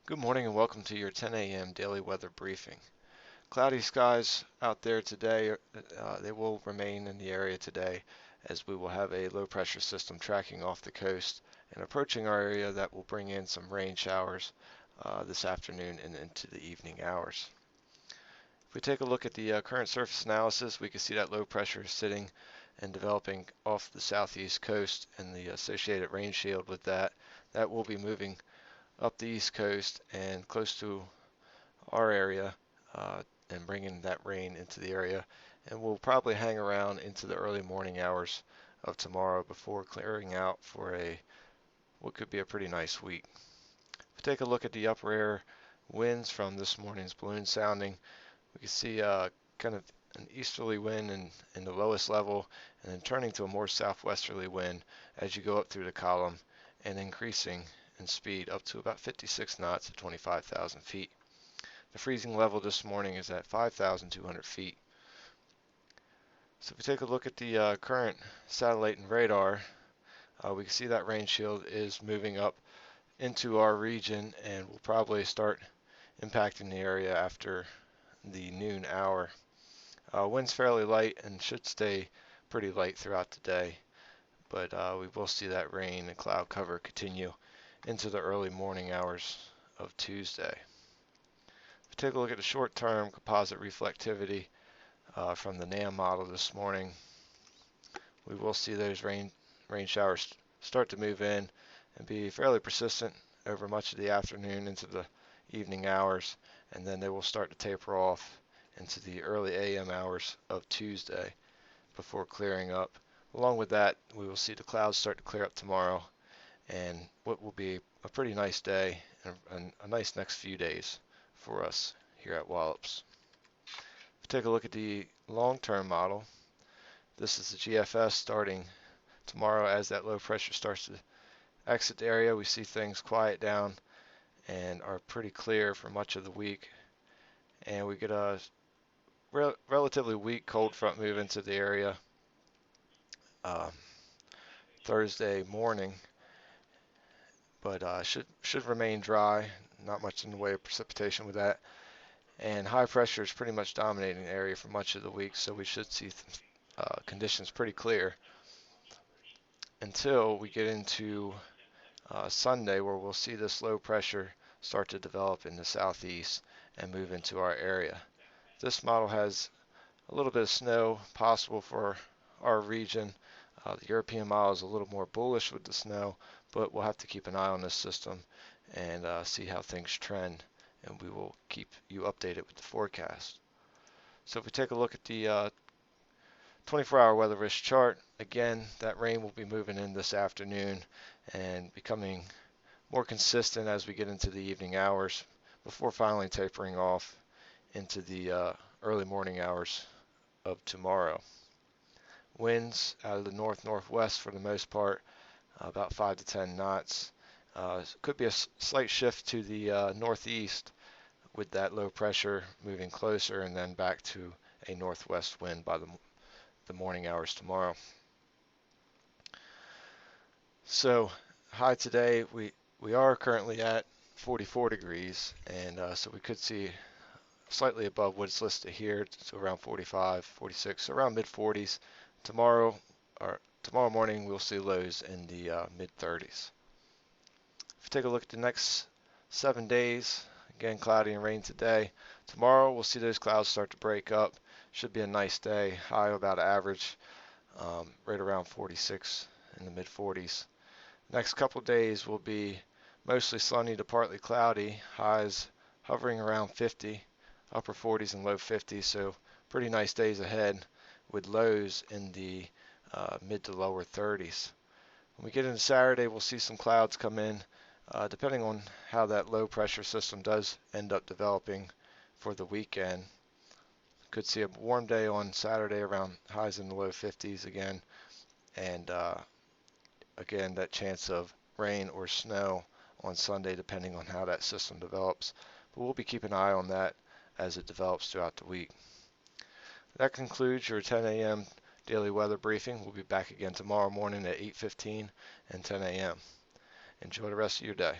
Good morning and welcome to your 10 a.m. daily weather briefing. Cloudy skies out there today. They will remain in the area today as we will have a low pressure system tracking off the coast and approaching our area that will bring in some rain showers this afternoon and into the evening hours. If we take a look at the current surface analysis, we can see that low pressure is sitting and developing off the southeast coast and the associated rain shield with that. That will be moving up the east coast and close to our area and bringing that rain into the area. And we'll probably hang around into the early morning hours of tomorrow before clearing out for what could be a pretty nice week. If we take a look at the upper air winds from this morning's balloon sounding, we can see kind of an easterly wind in the lowest level and then turning to a more southwesterly wind as you go up through the column and increasing in speed up to about 56 knots at 25,000 feet. The freezing level this morning is at 5,200 feet. So if we take a look at the current satellite and radar, we can see that rain shield is moving up into our region and will probably start impacting the area after the noon hour. Wind's fairly light and should stay pretty light throughout the day, but we will see that rain and cloud cover continue into the early morning hours of Tuesday. Take a look at the short-term composite reflectivity from the NAM model this morning. We will see those rain showers start to move in and be fairly persistent over much of the afternoon into the evening hours, and then they will start to taper off into the early AM hours of Tuesday before clearing up. Along with that, we will see the clouds start to clear up tomorrow and what will be a pretty nice day and a nice next few days for us here at Wallops. If we take a look at the long-term model, this is the GFS starting tomorrow as that low pressure starts to exit the area. We see things quiet down and are pretty clear for much of the week, and we get a relatively weak cold front move into the area uh, Thursday morning, but should remain dry. Not much in the way of precipitation with that. And high pressure is pretty much dominating the area for much of the week, so we should see conditions pretty clear until we get into Sunday, where we'll see this low pressure start to develop in the southeast and move into our area. This model has a little bit of snow possible for our region. The European model is a little more bullish with the snow, but we'll have to keep an eye on this system and see how things trend, and we will keep you updated with the forecast. So if we take a look at the 24-hour weather risk chart, again, that rain will be moving in this afternoon and becoming more consistent as we get into the evening hours before finally tapering off into the early morning hours of tomorrow. Winds out of the north-northwest for the most part, about 5 to 10 knots. Could be a slight shift to the northeast with that low pressure moving closer and then back to a northwest wind by the morning hours tomorrow. So high today, we are currently at 44 degrees, and so we could see slightly above what's listed here, so around 45, 46, around mid 40s. Tomorrow morning, we'll see lows in the mid 30s. If you take a look at the next 7 days, again cloudy and rain today. Tomorrow we'll see those clouds start to break up. Should be a nice day, high about average, right around 46 in the mid 40s. Next couple days will be mostly sunny to partly cloudy, highs hovering around 50, upper 40s and low 50s, so pretty nice days ahead with lows in the mid to lower 30s. When we get into Saturday, we'll see some clouds come in, depending on how that low pressure system does end up developing for the weekend. Could see a warm day on Saturday around highs in the low 50s again, and again that chance of rain or snow on Sunday depending on how that system develops. But we'll be keeping an eye on that as it develops throughout the week. That concludes your 10 a.m. daily weather briefing. We'll be back again tomorrow morning at 8:15 and 10 a.m. Enjoy the rest of your day.